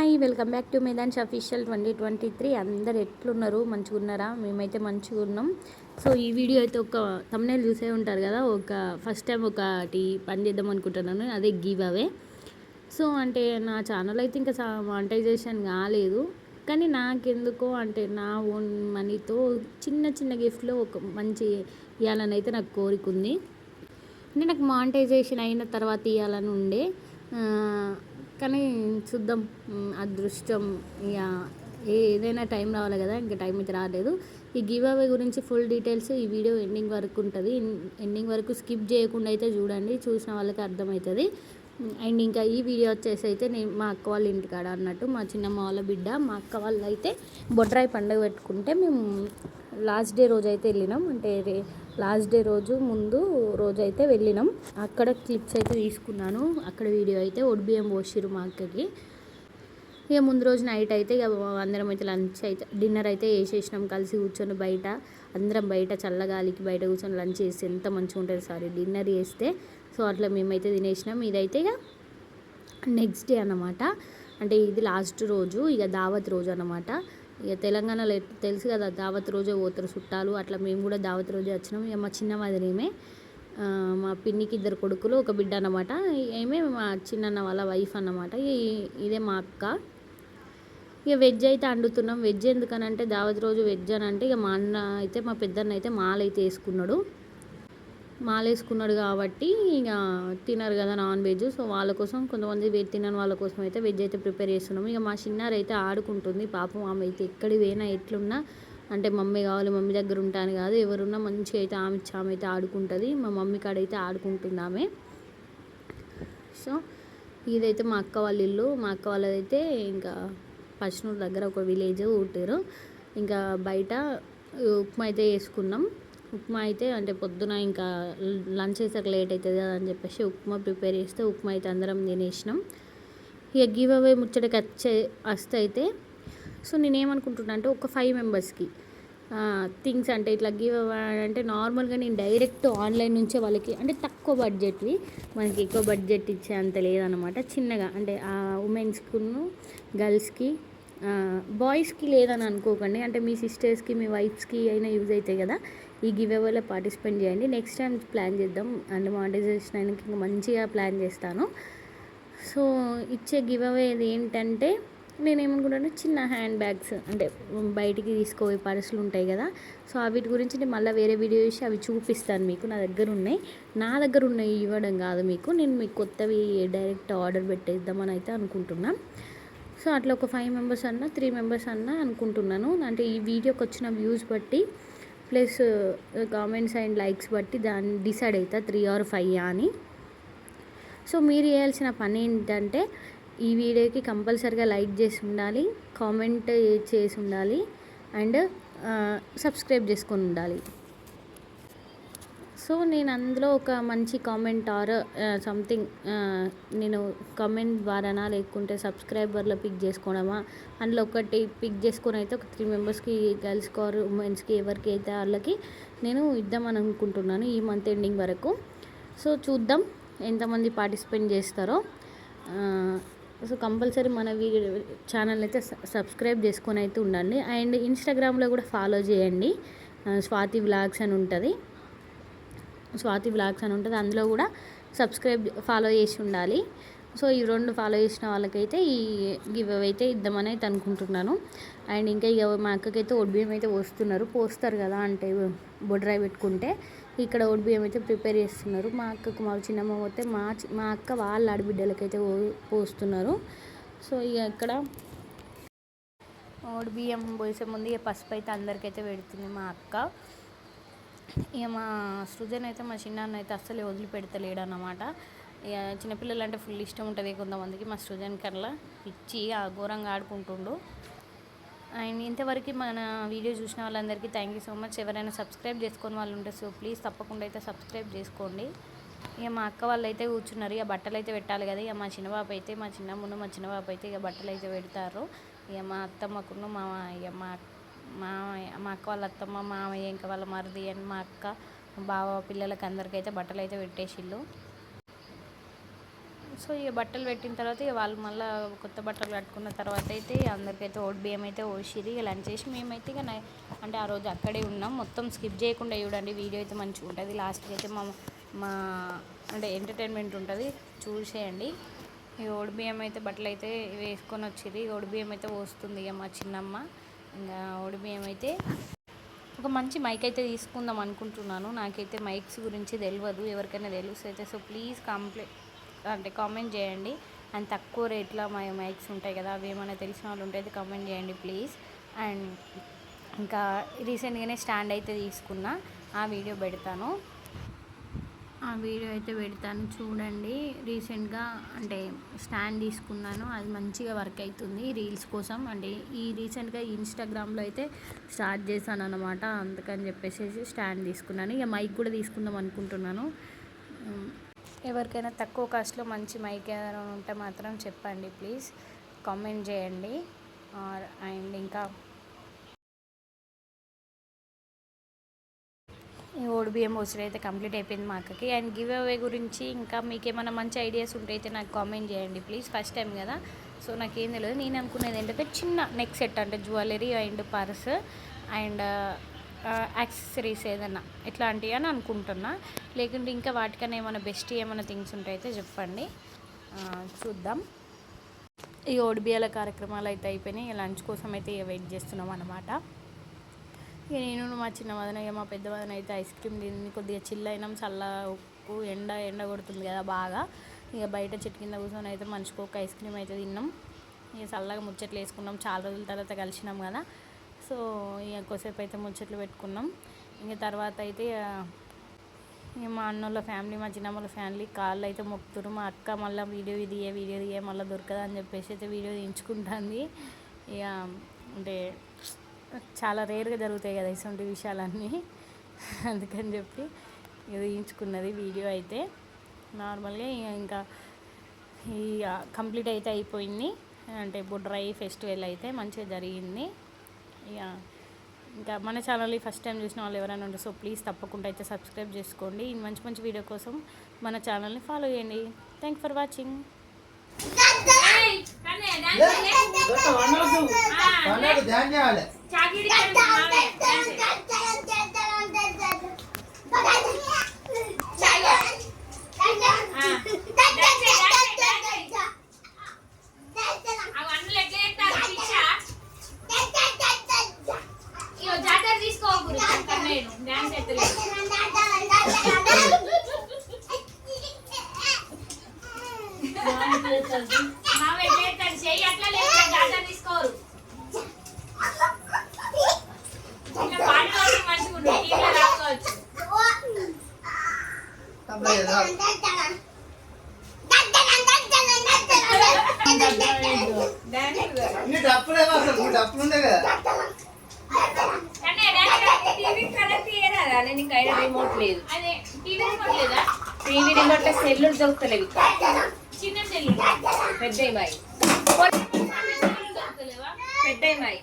Hi welcome back to మేదాన్స్ official 2023. అందరు ఎట్లున్నారు? మంచిగా ఉన్నారా? మేమైతే మంచిగా ఉన్నాం. సో ఈ వీడియో అయితే ఒక thumbnail చూసే ఉంటారు కదా, ఒక ఫస్ట్ టైం ఒకటి పని చేద్దాం అనుకుంటున్నాను, అదే గివ్ అవే. సో అంటే నా ఛానల్ అయితే ఇంకా మానిటైజేషన్ కాలేదు, కానీ నాకెందుకో అంటే నా ఓన్ మనీతో చిన్న చిన్న గిఫ్ట్లో ఒక మంచి ఇవ్వాలని అయితే నాకు కోరిక ఉంది. అంటే నాకు మానిటైజేషన్ అయిన తర్వాత ఇవ్వాలని ఉండే, కానీ చూద్దాం, అదృష్టం ఇక ఏదైనా టైం రావాలి కదా, ఇంకా టైం అయితే రాలేదు. ఈ గివ్ అవే గురించి ఫుల్ డీటెయిల్స్ ఈ వీడియో ఎండింగ్ వరకు ఉంటుంది. ఎండింగ్ వరకు స్కిప్ చేయకుండా అయితే చూడండి, చూసిన వాళ్ళకి అర్థమవుతుంది. అండ్ ఇంకా ఈ వీడియో వచ్చేసి అయితే నేను మా అక్క వాళ్ళ ఇంటికాడ అన్నట్టు, మా చిన్నమ్మ వాళ్ళ బిడ్డ, మా అక్క వాళ్ళు అయితే బొడ్రాయి పండుగ పెట్టుకుంటే మేము లాస్ట్ డే రోజు అయితే వెళ్ళినాం. అంటే లాస్ట్ డే రోజు ముందు రోజు అయితే వెళ్ళినాం. అక్కడ క్లిప్స్ అయితే తీసుకున్నాను, అక్కడ వీడియో అయితే ఒడిబియ్యం పోసిరు మా అక్కకి. ఇక ముందు రోజు నైట్ అయితే ఇక అందరం అయితే లంచ్ అయితే డిన్నర్ అయితే వేసేసినాం, కలిసి కూర్చొని బయట అందరం బయట చల్లగాలికి బయట కూర్చొని లంచ్ చేస్తే ఎంత మంచిగా ఉంటుంది డిన్నర్ చేస్తే. సో అట్లా మేమైతే తినేసినాం. ఇదైతే ఇక నెక్స్ట్ డే అన్నమాట, అంటే ఇది లాస్ట్ రోజు, ఇక దావత్ రోజు అన్నమాట. ఇక తెలంగాణలో తెలుసు కదా, దావత్ రోజే పోతారు చుట్టాలు, అట్లా మేము కూడా దావత్ రోజే వచ్చినాం. ఇక మా చిన్న వదినేమే, మా పిన్నికి 2 కొడుకులు 1 బిడ్డ అన్నమాట. ఏమే మా చిన్నన్న వాళ్ళ వైఫ్ అన్నమాట. ఇదే మా అక్క. ఇక వెజ్ అయితే వండుతున్నాం. వెజ్ ఎందుకనంటే దావత్ రోజు వెజ్ అని అంటే, ఇక మా అన్న అయితే మా పెద్దన్న అయితే మాలైతే వేసుకున్నాడు కాబట్టి ఇక తినరు కదా నాన్ వెజ్. సో వాళ్ళ కోసం, కొంతమంది వెజ్ తినని వాళ్ళ కోసం అయితే వెజ్ అయితే ప్రిపేర్ చేస్తున్నాము. ఇక మా చిన్నారైతే అయితే ఆడుకుంటుంది పాపం. ఆమె అయితే ఎక్కడికి పోయినా ఎట్లున్నా అంటే మమ్మీ కావాలి, మమ్మీ దగ్గర ఉంటాను కాదు, ఎవరున్నా మంచిగా అయితే ఆమె అయితే ఆడుకుంటుంది. మా మమ్మీ కాడైతే ఆడుకుంటుంది ఆమె. సో ఇదైతే మా అక్క వాళ్ళ ఇల్లు. మా అక్క వాళ్ళదైతే ఇంకా పశ్నూరు దగ్గర ఒక విలేజ్ ఊటారు. ఇంకా బయట ఉప్మా అయితే వేసుకున్నాం. ఉప్మా అయితే అంటే పొద్దున ఇంకా లంచ్ చేసాక లేట్ అవుతుంది కదా అని చెప్పేసి ఉప్మా ప్రిపేర్ చేస్తే ఉప్మా అయితే అందరం తినేసినాం. ఇక గివ్ అవే ముచ్చటకి వస్తే అయితే, సో నేనేమనుకుంటున్నా అంటే ఒక 5 మెంబర్స్కి థింగ్స్ అంటే ఇట్లా గివ్ అవే అంటే నార్మల్గా నేను డైరెక్ట్ ఆన్లైన్ నుంచే వాళ్ళకి, అంటే తక్కువ బడ్జెట్వి, మనకి ఎక్కువ బడ్జెట్ ఇచ్చే అంత లేదనమాట. చిన్నగా అంటే ఉమెన్స్కును గర్ల్స్కి, బాయ్స్కి లేదని అనుకోకండి, అంటే మీ సిస్టర్స్కి మీ వైఫ్స్కి అయినా యూజ్ అవుతాయి కదా. ఈ గివ్ అవేలో పార్టిసిపేట్ చేయండి. నెక్స్ట్ టైం ప్లాన్ చేద్దాం, అంటే మానిటైజేషన్ అయినాక ఇంకా మంచిగా ప్లాన్ చేస్తాను. సో ఇచ్చే గివ్ అవే ఏంటంటే, నేనేమనుకుంటాను చిన్న హ్యాండ్ బ్యాగ్స్, అంటే బయటికి తీసుకోవే పర్సులు ఉంటాయి కదా. సో వీటి గురించి నేను మళ్ళీ వేరే వీడియో చేసి అవి చూపిస్తాను మీకు. నా దగ్గర ఉన్నాయి ఇవ్వడం కాదు మీకు, నేను మీకు కొత్తవి డైరెక్ట్ ఆర్డర్ పెట్టేద్దామని అయితే అనుకుంటున్నాను. సో అట్లా ఒక 5 మెంబర్స్ అన్నా 3 మెంబర్స్ అన్నా అనుకుంటున్నాను. అంటే ఈ వీడియోకి వచ్చిన వ్యూస్ బట్టి ప్లస్ కామెంట్స్ అండ్ లైక్స్ బట్టి దాన్ని డిసైడ్ అవుతా 3 or 5 అని. సో మీరు చేయాల్సిన పని ఏంటంటే, ఈ వీడియోకి కంపల్సరీగా లైక్ చేసి ఉండాలి, కామెంట్ చేసి ఉండాలి, అండ్ సబ్స్క్రైబ్ చేసుకొని ఉండాలి. సో నేను అందులో ఒక మంచి కామెంట్ ఆర్ సంథింగ్, నేను కామెంట్ ద్వారానా లేకుంటే సబ్స్క్రైబర్లో పిక్ చేసుకోవడమా, అందులో ఒకటి పిక్ చేసుకొని అయితే ఒక 3 మెంబర్స్కి, గర్ల్స్కి ఆర్ ఉమెన్స్కి ఎవరికి అయితే వాళ్ళకి నేను ఇద్దామని అనుకుంటున్నాను ఈ మంత్ ఎండింగ్ వరకు. సో చూద్దాం ఎంతమంది పార్టిసిపేట్ చేస్తారో. సో కంపల్సరీ మన ఛానల్ అయితే సబ్స్క్రైబ్ చేసుకొని అయితే ఉండండి. అండ్ ఇన్స్టాగ్రామ్లో కూడా ఫాలో చేయండి, స్వాతి వ్లాగ్స్ అని ఉంటుంది. అందులో కూడా ఫాలో చేసి ఉండాలి. సో ఈ 2 ఫాలో చేసిన వాళ్ళకైతే ఈ గివ్ అవే అయితే ఇద్దామని అయితే అనుకుంటున్నాను. అండ్ ఇంకా ఇక మా అక్కకైతే ఒడిబియ్యం అయితే పోస్తారు కదా, అంటే బొడ్రాయి పెట్టుకుంటే ఇక్కడ ఒడిబియ్యం అయితే ప్రిపేర్ చేస్తున్నారు. మా అక్కకు, మా చిన్నమ్మ పోతే మా అక్క వాళ్ళ ఆడబిడ్డలకైతే పోస్తున్నారు. సో ఇక ఇక్కడ ఒడిబియ్యం పోసే ముందు ఇక పసుపు అయితే అందరికైతే పెడుతుంది మా అక్క. ఇక మా సృజన్ అయితే, మా చిన్నాన్న అయితే అస్సలే వదిలిపెడతలేడు అన్నమాట. ఇక చిన్నపిల్లలు అంటే ఫుల్ ఇష్టం ఉంటుంది కొంతమందికి. మా సృజన్ కల్లా పిచ్చి ఘోరంగా ఆడుకుంటుండు. అండ్ ఇంతవరకు మన వీడియో చూసిన వాళ్ళందరికీ థ్యాంక్ యూ సో మచ్. ఎవరైనా సబ్స్క్రైబ్ చేసుకొని వాళ్ళు ఉంటే సో ప్లీజ్ తప్పకుండా అయితే సబ్స్క్రైబ్ చేసుకోండి. ఇక మా అక్క వాళ్ళు అయితే కూర్చున్నారు, ఇక బట్టలు అయితే పెట్టాలి కదా. ఇక మా చిన్నబాబు అయితే, మా చిన్నబాబు అయితే ఇక బట్టలు అయితే పెడతారు. ఇక మా అత్తమ్మకును ఇక మా అక్క వాళ్ళ అత్తమ్మ, మామయ్య, ఇంకా వాళ్ళ మరిది అండ్ మా అక్క, బావ పిల్లలకి అందరికైతే బట్టలు అయితే పెట్టేసిళ్ళు. సో ఇక బట్టలు పెట్టిన తర్వాత ఇక వాళ్ళు మళ్ళీ కొత్త బట్టలు కట్టుకున్న తర్వాత అయితే అందరికైతే ఓట్ బియ్యం అయితే ఓసిరి ఇక లంచ్ చేసి మేమైతే ఇక అంటే ఆ రోజు అక్కడే ఉన్నాం. మొత్తం స్కిప్ చేయకుండా చూడండి, వీడియో అయితే మంచిగా ఉంటుంది. లాస్ట్కి అయితే మా అంటే ఎంటర్టైన్మెంట్ ఉంటుంది, చూసేయండి. ఈ ఓడి బియ్యం అయితే బట్టలు అయితే వేసుకొని వచ్చింది. ఓడి బియ్యం అయితే పోస్తుంది ఇక మా చిన్నమ్మ. ఇంకా ఓడి బియ్యం అయితే ఒక మంచి మైక్ అయితే తీసుకుందాం అనుకుంటున్నాను. నాకైతే మైక్స్ గురించి తెలియదు, ఎవరికైనా తెలుసు అయితే సో ప్లీజ్ కామెంట్ చేయండి. అండ్ తక్కువ రేట్లో మా మైక్స్ ఉంటాయి కదా, అవి ఏమైనా తెలిసిన వాళ్ళు ఉంటే కామెంట్ చేయండి ప్లీజ్. అండ్ ఇంకా రీసెంట్గానే స్టాండ్ అయితే తీసుకున్నా, ఆ వీడియో అయితే పెడతాను చూడండి. రీసెంట్గా అంటే స్టాండ్ తీసుకున్నాను, అది మంచిగా వర్క్ అవుతుంది రీల్స్ కోసం. అంటే ఈ రీసెంట్గా ఇన్స్టాగ్రామ్లో అయితే స్టార్ట్ చేశాను అనమాట, అందుకని చెప్పేసి స్టాండ్ తీసుకున్నాను. ఇక మైక్ కూడా తీసుకుందాం అనుకుంటున్నాను. ఎవరికైనా తక్కువ కాస్ట్లో మంచి మైక్ ఏదైనా ఉంటే మాత్రం చెప్పండి ప్లీజ్, కామెంట్ చేయండి. అండ్ ఇంకా ఈ ఓడి బియ్యం ఓసరి అయితే కంప్లీట్ అయిపోయింది మా అక్కకి. అండ్ గివ్ అవే గురించి ఇంకా మీకు ఏమైనా మంచి ఐడియాస్ ఉంటే అయితే నాకు కామెంట్ చేయండి ప్లీజ్. ఫస్ట్ టైం కదా, సో నాకేం తెలియదు. నేను అనుకునేది ఏంటంటే చిన్న నెక్ సెట్, అంటే jewellery and purse and accessories ఏదన్నా ఇట్లాంటివి అని అనుకుంటున్నా. లేకుంటే ఇంకా వాటికన్నా ఏమైనా బెస్ట్ ఏమైనా థింగ్స్ ఉంటే అయితే చెప్పండి, చూద్దాం. ఈ ఓడి బియ్యాల కార్యక్రమాలు అయితే అయిపోయినాయి. లంచ్ కోసం అయితే వెయిట్ చేస్తున్నాం అనమాట. ఇక నేను మా చిన్న వదిన మా పెద్ద వదిన అయితే ఐస్ క్రీమ్ తిని కొద్దిగా చిల్ అయినాం. చల్ల ఉప్పు ఎండ కొడుతుంది కదా బాగా, ఇక బయట చెట్టు కింద కూర్చొని అయితే మనిషికి ఒక ఐస్ క్రీమ్ అయితే తిన్నాం. ఇక చల్లగా ముచ్చట్లు వేసుకున్నాం, చాలా రోజుల తర్వాత కలిసినాం కదా, సో ఇక కొద్దిసేపు అయితే ముచ్చట్లు పెట్టుకున్నాం. ఇంక తర్వాత అయితే ఇక మా అన్నోళ్ళ ఫ్యామిలీ, మా చిన్నమ్మల ఫ్యామిలీ కాళ్ళు అయితే మొక్కుతురు. మా అక్క మళ్ళీ వీడియో తీయ మళ్ళీ దొరకదా అని చెప్పేసి అయితే వీడియో తీయించుకుంటుంది. ఇక అంటే చాలా రేర్గా జరుగుతాయి కదా ఇటువంటి విషయాలన్నీ, అందుకని చెప్పి ఇది తీయించుకున్నది వీడియో అయితే. నార్మల్గా ఇంకా ఈ కంప్లీట్ అయితే అయిపోయింది. అంటే బొడ్రాయి ఫెస్టివల్ అయితే మంచిగా జరిగింది. ఇక ఇంకా మన ఛానల్ని ఫస్ట్ టైం చూసిన వాళ్ళు ఎవరైనా ఉంటే సో ప్లీజ్ తప్పకుండా అయితే సబ్స్క్రైబ్ చేసుకోండి. మంచి మంచి వీడియో కోసం మన ఛానల్ని ఫాలో చేయండి. Thank for watching. తీసుకోరు రిమోట్ లేదు, టీవీ రిమోట్ సెల్లు దొరుకుతలేవు, చిన్న సెల్లు పెద్ద మాయి పెద్ద మాయి